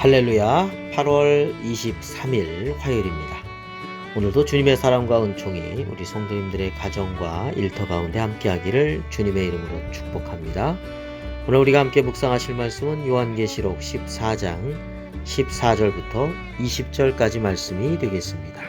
할렐루야. 8월 23일 화요일입니다. 오늘도 주님의 사랑과 은총이 우리 성도님들의 가정과 일터 가운데 함께하기를 주님의 이름으로 축복합니다. 오늘 우리가 함께 묵상하실 말씀은 요한계시록 14장 14절부터 20절까지 말씀이 되겠습니다.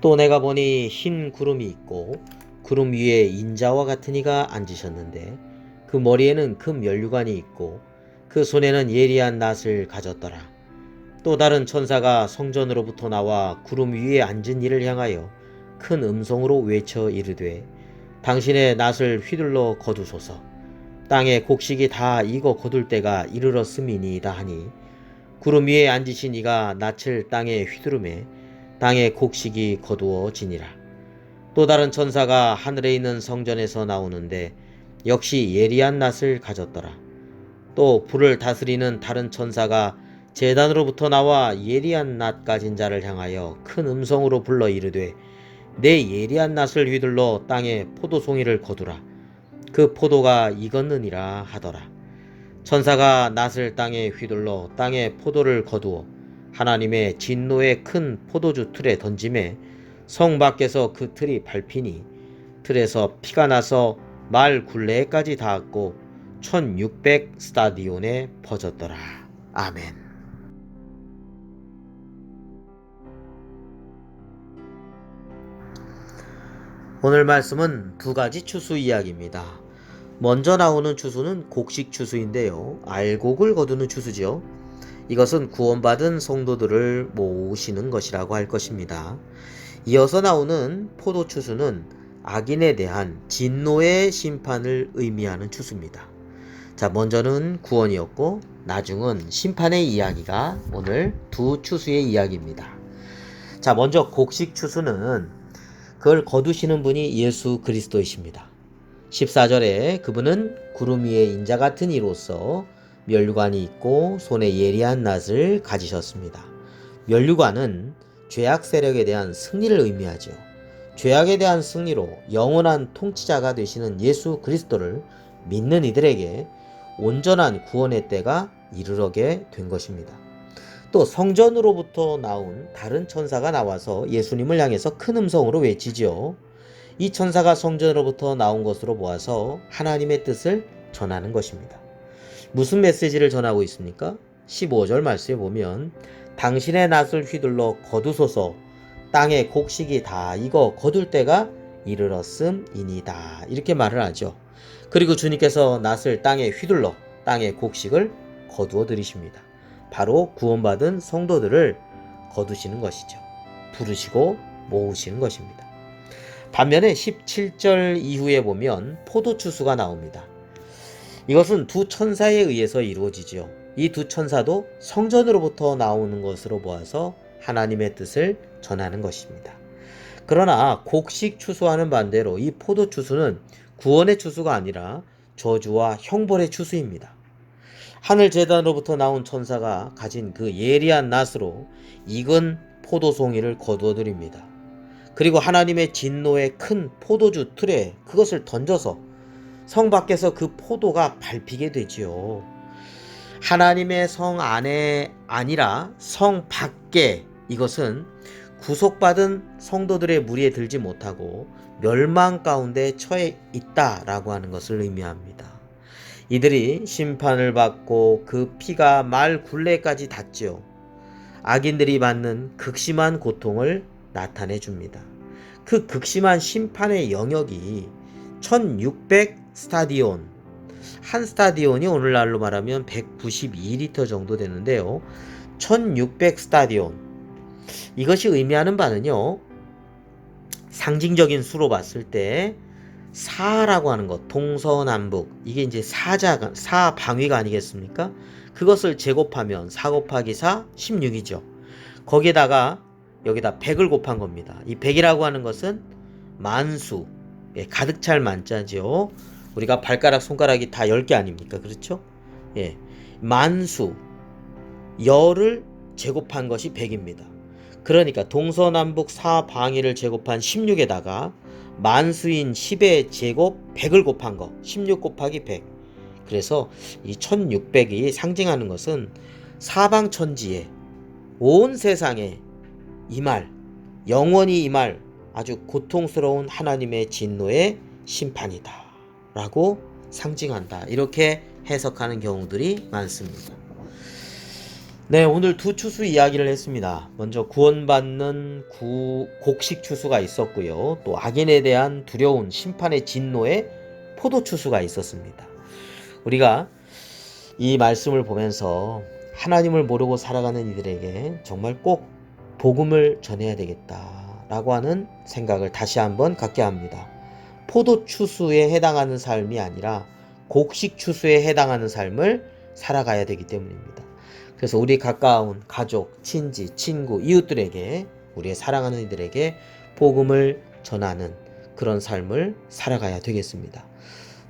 또 내가 보니 흰 구름이 있고 구름 위에 인자와 같은 이가 앉으셨는데 그 머리에는 금 면류관이 있고 그 손에는 예리한 낫을 가졌더라. 또 다른 천사가 성전으로부터 나와 구름 위에 앉은 이를 향하여 큰 음성으로 외쳐 이르되 당신의 낫을 휘둘러 거두소서. 땅의 곡식이 다 익어 거둘 때가 이르렀음이니이다 하니 구름 위에 앉으신 이가 낫을 땅에 휘두르매 땅의 곡식이 거두어지니라. 또 다른 천사가 하늘에 있는 성전에서 나오는데 역시 예리한 낫을 가졌더라. 또 불을 다스리는 다른 천사가 제단으로부터 나와 예리한 낫 가진 자를 향하여 큰 음성으로 불러 이르되 내 예리한 낫을 휘둘러 땅에 포도송이를 거두라. 그 포도가 익었느니라 하더라. 천사가 낫을 땅에 휘둘러 땅에 포도를 거두어 하나님의 진노의 큰 포도주 틀에 던짐에 성 밖에서 그 틀이 밟히니 틀에서 피가 나서 말 굴레까지 닿았고 1600 스타디온에 퍼졌더라. 아멘. 오늘 말씀은 두 가지 추수 이야기입니다. 먼저 나오는 추수는 곡식 추수인데요. 알곡을 거두는 추수죠. 이것은 구원받은 성도들을 모으시는 것이라고 할 것입니다. 이어서 나오는 포도 추수는 악인에 대한 진노의 심판을 의미하는 추수입니다. 자, 먼저는 구원이었고 나중은 심판의 이야기가 오늘 두 추수의 이야기입니다. 자, 먼저 곡식 추수는 그걸 거두시는 분이 예수 그리스도이십니다. 14절에 그분은 구름 위에 인자 같은 이로서 면류관이 있고 손에 예리한 낫을 가지셨습니다. 면류관은 죄악 세력에 대한 승리를 의미하죠. 죄악에 대한 승리로 영원한 통치자가 되시는 예수 그리스도를 믿는 이들에게 온전한 구원의 때가 이르게 된 것입니다. 또 성전으로부터 나온 다른 천사가 나와서 예수님을 향해서 큰 음성으로 외치죠. 이 천사가 성전으로부터 나온 것으로 보아서 하나님의 뜻을 전하는 것입니다. 무슨 메시지를 전하고 있습니까? 15절 말씀에 보면 당신의 낫을 휘둘러 거두소서. 땅의 곡식이 다 익어 거둘 때가 이르렀음이니이다. 이렇게 말을 하죠. 그리고 주님께서 낫을 땅에 휘둘러 땅의 곡식을 거두어 들이십니다. 바로 구원받은 성도들을 거두시는 것이죠. 부르시고 모으시는 것입니다. 반면에 17절 이후에 보면 포도 추수가 나옵니다. 이것은 두 천사에 의해서 이루어지죠. 이 두 천사도 성전으로부터 나오는 것으로 보아서 하나님의 뜻을 전하는 것입니다. 그러나 곡식 추수와는 반대로 이 포도 추수는 구원의 추수가 아니라 저주와 형벌의 추수입니다. 하늘 제단으로부터 나온 천사가 가진 그 예리한 낫으로 익은 포도송이를 거두어 드립니다. 그리고 하나님의 진노의 큰 포도주 틀에 그것을 던져서 성 밖에서 그 포도가 밟히게 되지요. 하나님의 성 안에 아니라 성 밖에 이것은 구속받은 성도들의 무리에 들지 못하고 멸망 가운데 처해 있다라고 하는 것을 의미합니다. 이들이 심판을 받고 그 피가 말 굴레까지 닿지요. 악인들이 받는 극심한 고통을 나타내 줍니다. 그 극심한 심판의 영역이 1600 스타디온, 한 스타디온이 오늘날로 말하면 192리터 정도 되는데요. 1600 스타디온, 이것이 의미하는 바는요, 상징적인 수로 봤을 때 사라고 하는 것, 동서남북, 이게 이제 사방위가 아니겠습니까? 그것을 제곱하면 4 곱하기 4, 16이죠. 거기에다가 여기다 100을 곱한 겁니다. 이 100이라고 하는 것은 만수, 가득 찰 만자죠. 우리가 발가락, 손가락이 다 10개 아닙니까? 그렇죠? 예. 만수, 열을 제곱한 것이 100입니다. 그러니까 동서남북 사방위를 제곱한 16에다가 만수인 10의 제곱 100을 곱한 거, 16 곱하기 100. 그래서 이 1600이 상징하는 것은 사방천지에 온 세상에 임할, 영원히 임할 아주 고통스러운 하나님의 진노의 심판이다 라고 상징한다. 이렇게 해석하는 경우들이 많습니다. 네, 오늘 두 추수 이야기를 했습니다. 먼저 구원받는 곡식 추수가 있었고요. 또 악인에 대한 두려운 심판의 진노의 포도 추수가 있었습니다. 우리가 이 말씀을 보면서 하나님을 모르고 살아가는 이들에게 정말 꼭 복음을 전해야 되겠다라고 하는 생각을 다시 한번 갖게 합니다. 포도 추수에 해당하는 삶이 아니라 곡식 추수에 해당하는 삶을 살아가야 되기 때문입니다. 그래서 우리 가까운 가족, 친지, 친구, 이웃들에게, 우리의 사랑하는 이들에게 복음을 전하는 그런 삶을 살아가야 되겠습니다.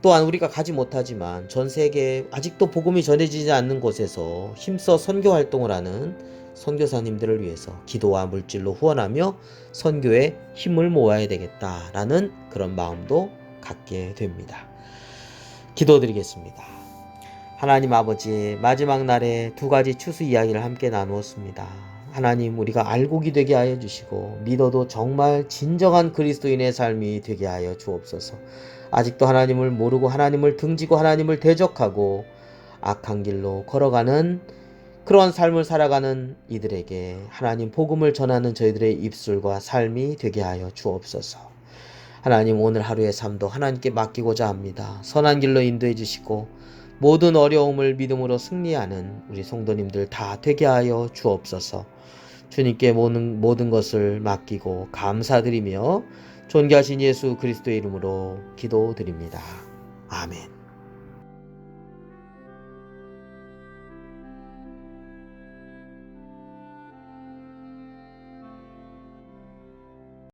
또한 우리가 가지 못하지만 전 세계에 아직도 복음이 전해지지 않는 곳에서 힘써 선교 활동을 하는 선교사님들을 위해서 기도와 물질로 후원하며 선교에 힘을 모아야 되겠다라는 그런 마음도 갖게 됩니다. 기도드리겠습니다. 하나님 아버지, 마지막 날에 두 가지 추수 이야기를 함께 나누었습니다. 하나님, 우리가 알곡이 되게 하여 주시고 믿어도 정말 진정한 그리스도인의 삶이 되게 하여 주옵소서. 아직도 하나님을 모르고 하나님을 등지고 하나님을 대적하고 악한 길로 걸어가는 그러한 삶을 살아가는 이들에게 하나님 복음을 전하는 저희들의 입술과 삶이 되게 하여 주옵소서. 하나님, 오늘 하루의 삶도 하나님께 맡기고자 합니다. 선한 길로 인도해 주시고 모든 어려움을 믿음으로 승리하는 우리 성도님들 다 되게 하여 주옵소서. 주님께 모든 것을 맡기고 감사드리며 존귀하신 예수 그리스도의 이름으로 기도드립니다. 아멘.